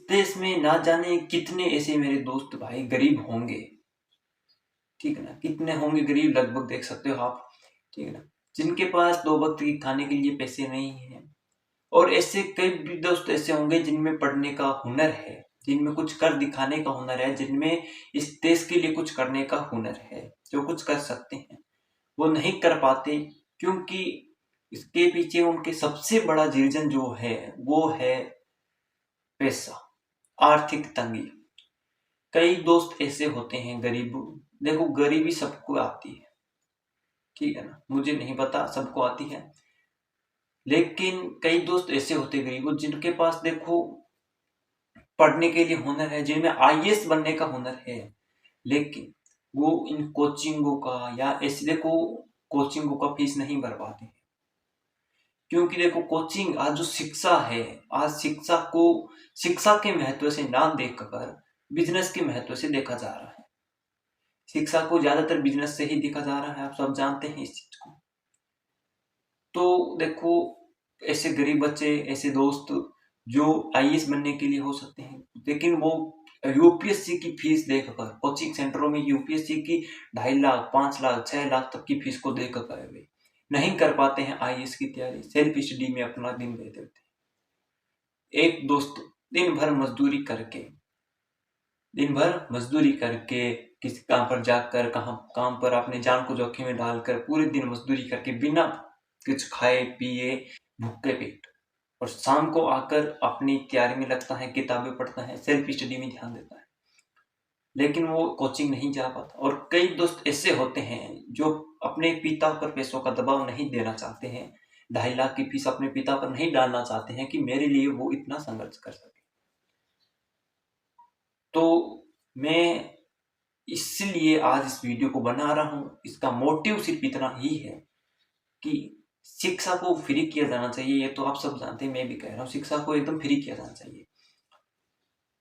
देश में ना जाने कितने ऐसे मेरे दोस्त भाई गरीब होंगे, ठीक है ना, कितने होंगे गरीब, लगभग देख सकते हो आप, ठीक है ना, जिनके पास दो वक्त की खाने के लिए पैसे नहीं है। और ऐसे कई भी दोस्त ऐसे होंगे जिनमें पढ़ने का हुनर है, जिनमें कुछ कर दिखाने का हुनर है, जिनमें इस देश के लिए कुछ करने का हुनर है, जो कुछ कर सकते हैं वो नहीं कर पाते, क्योंकि इसके पीछे उनके सबसे बड़ा रीजन जो है वो है पैसा, आर्थिक तंगी। कई दोस्त ऐसे होते हैं गरीब, देखो गरीबी सबको आती है, ठीक है ना, मुझे नहीं पता सबको आती है, लेकिन कई दोस्त ऐसे होते हैं गरीब जिनके पास देखो पढ़ने के लिए हुनर है, जिनमें आईएएस बनने का हुनर है, लेकिन वो इन कोचिंगों का या ऐसे देखो कोचिंगों का फीस नहीं भर पाते, क्योंकि देखो कोचिंग आज जो शिक्षा है, आज शिक्षा के महत्व से ना देखकर बिजनेस के महत्व से देखा जा रहा है। शिक्षा को ज्यादातर बिजनेस से ही देखा जा रहा है, आप सब जानते हैं इस चीज को। तो देखो ऐसे गरीब बच्चे, ऐसे दोस्त जो आईएएस बनने के लिए हो सकते हैं, लेकिन वो यूपीएससी की फीस देखकर कोचिंग सेंटरों में यूपीएससी की 2.5 लाख 5 लाख 6 लाख तक की फीस को देखकर वे नहीं कर पाते हैं आईएएस की तैयारी, सेल्फ स्टडी में अपना दिन दे देते हैं। एक दोस्त दिन भर मजदूरी करके किसी काम पर जाकर काम पर अपने जान को जोखिम में डालकर पूरे दिन मजदूरी करके बिना कुछ खाए पिए भूखे पेट, और शाम को आकर अपनी तैयारी में लगता है, किताबें पढ़ता है, सेल्फ स्टडी में ध्यान देता है, लेकिन वो कोचिंग नहीं जा पाता। और कई दोस्त ऐसे होते हैं जो अपने पिता पर पैसों का दबाव नहीं देना चाहते हैं, 2.5 लाख की फीस अपने पिता पर नहीं डालना चाहते हैं कि मेरे लिए वो इतना संघर्ष कर सके। तो मैं इसलिए आज इस वीडियो को बना रहा हूँ, इसका मोटिव सिर्फ इतना ही है कि शिक्षा को फ्री किया जाना चाहिए। ये तो आप सब जानते हैं, मैं भी कह रहा हूँ शिक्षा को एकदम फ्री किया जाना चाहिए।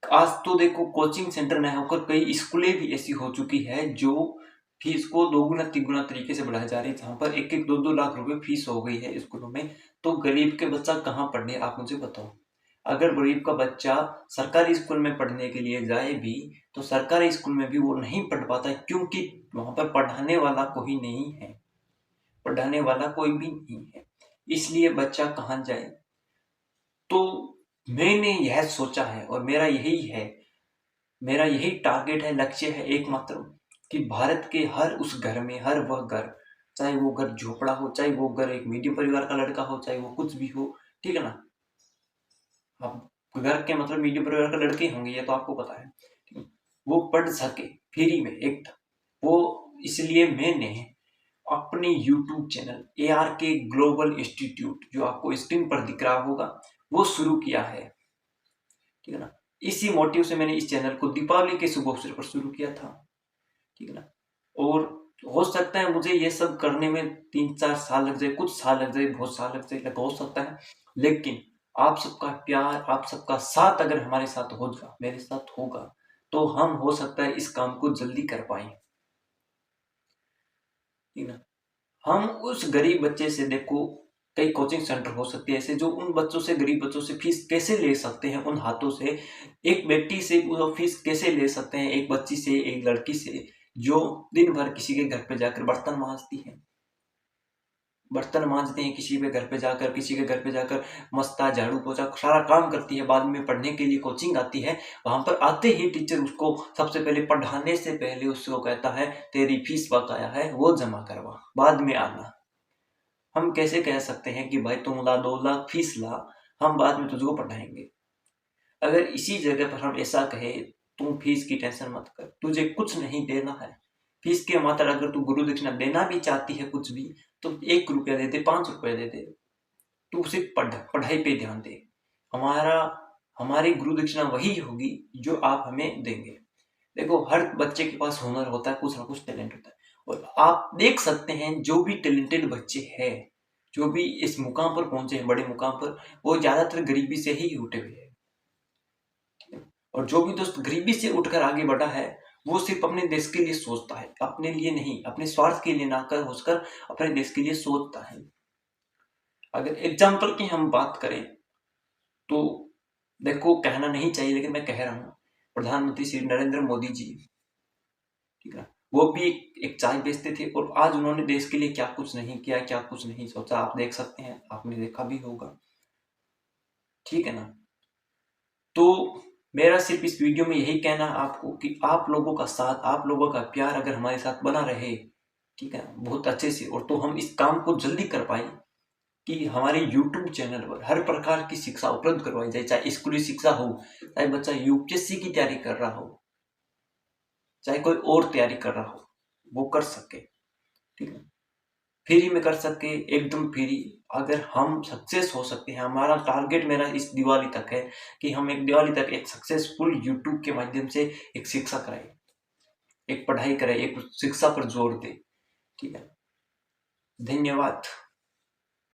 आज तो देखो कोचिंग सेंटर न होकर कई स्कूलें भी ऐसी हो चुकी है जो फीस को दोगुना तिगुना तरीके से बढ़ाई जा रही है, जहां पर 1-1 2-2 लाख रुपए फीस हो गई है स्कूलों में। तो गरीब के बच्चा कहाँ पढ़ने, आप मुझे बताओ। अगर गरीब का बच्चा सरकारी स्कूल में पढ़ने के लिए जाए भी तो सरकारी स्कूल में भी वो नहीं पढ़ पाता, क्योंकि वहां पर पढ़ाने वाला कोई नहीं है, पढ़ाने वाला कोई भी नहीं है, इसलिए बच्चा कहाँ जाए। तो मैंने यह सोचा है और मेरा यही टारगेट है, लक्ष्य है एकमात्र, कि भारत के हर उस घर में, हर वह घर, चाहे वो घर झोपड़ा हो, चाहे वो घर एक मीडियम परिवार का लड़का हो, चाहे वो कुछ भी हो, ठीक है ना, आप घर के मतलब मीडियम परिवार के लड़के होंगे, ये तो आपको पता है, ठीक है? वो पढ़ सके फ्री में एक, वो इसलिए मैंने अपने YouTube channel ARK global institute, जो आपको स्क्रीन पर दिख रहा होगा, वो शुरू किया है, ठीक है ना। इसी मोटिव से मैंने इस चैनल को दीपावली के शुभ अवसर पर शुरू किया था, ठीक है ना। और हो सकता है मुझे ये सब करने में 3-4 साल लग जाए, कुछ साल लग जाए, बहुत साल लग जाए, हो सकता है, लेकिन आप सबका प्यार, आप सबका साथ अगर हमारे साथ होगा, मेरे साथ होगा, तो हम हो सकता है इस काम को जल्दी कर पाए, ठीक है ना। हम उस गरीब बच्चे से, देखो कई कोचिंग सेंटर हो सकते हैं ऐसे जो उन बच्चों से, गरीब बच्चों से फीस कैसे ले सकते हैं, उन हाथों से एक बेटी से वो फीस कैसे ले सकते हैं, एक बच्ची से, एक लड़की से जो दिन भर किसी के घर पे जाकर बर्तन मांजते हैं, किसी के घर पे जाकर मस्ता झाड़ू पोछा सारा काम करती है, बाद में पढ़ने के लिए कोचिंग आती है, वहां पर आते ही टीचर उसको सबसे पहले, पढ़ाने से पहले उसको कहता है तेरी फीस बकाया है, वो जमा करवा, बाद में आना। हम कैसे कह सकते हैं कि भाई तुम ला 2 लाख फीस ला, हम बाद में तुझको पढ़ाएंगे। अगर इसी जगह पर हम ऐसा कहे, तुम फीस की टेंशन मत कर, तुझे कुछ नहीं देना है, फीस के मात्र अगर तू गुरु दक्षिणा देना भी चाहती है कुछ भी, तो 1 रुपया दे दे, 5 रुपया दे दे, तू सिर्फ पढ़ाई पे ध्यान दे, हमारा हमारी गुरु दक्षिणा वही होगी जो आप हमें देंगे। देखो हर बच्चे के पास हुनर होता है, कुछ ना कुछ टैलेंट होता है, और आप देख सकते हैं जो भी टैलेंटेड बच्चे हैं, जो भी इस मुकाम पर पहुंचे हैं, बड़े मुकाम पर, वो ज्यादातर गरीबी से ही उठे हुए हैं। और जो भी दोस्त गरीबी से उठकर आगे बढ़ा है, वो सिर्फ अपने देश के लिए सोचता है, अपने लिए नहीं, अपने स्वार्थ के लिए ना कर होकर अपने देश के लिए सोचता है। अगर एग्जाम्पल की हम बात करें तो देखो कहना नहीं चाहिए लेकिन मैं कह रहा हूँ, प्रधानमंत्री श्री नरेंद्र मोदी जी, ठीक है, वो भी एक चाय बेचते थे और आज उन्होंने देश के लिए क्या कुछ नहीं किया, क्या कुछ नहीं सोचा, आप देख सकते हैं, आपने देखा भी होगा, ठीक है ना। तो मेरा सिर्फ इस वीडियो में यही कहना है आपको कि आप लोगों का साथ, आप लोगों का प्यार अगर हमारे साथ बना रहे, ठीक है, बहुत अच्छे से, और तो हम इस काम को जल्दी कर पाए कि हमारे YouTube चैनल पर हर प्रकार की शिक्षा उपलब्ध करवाई जाए, चाहे स्कूली शिक्षा हो, चाहे बच्चा यूपीएससी की तैयारी कर रहा हो, चाहे कोई और तैयारी कर रहा हो, वो कर सके, ठीक है, फ्री में कर सके, एकदम फ्री। अगर हम सक्सेस हो सकते हैं, हमारा टारगेट मेरा इस दिवाली तक है कि हम एक दिवाली तक एक सक्सेसफुल यूट्यूब के माध्यम से एक शिक्षा कराएं, एक पढ़ाई कराएं, एक शिक्षा पर जोर दें, ठीक है। धन्यवाद।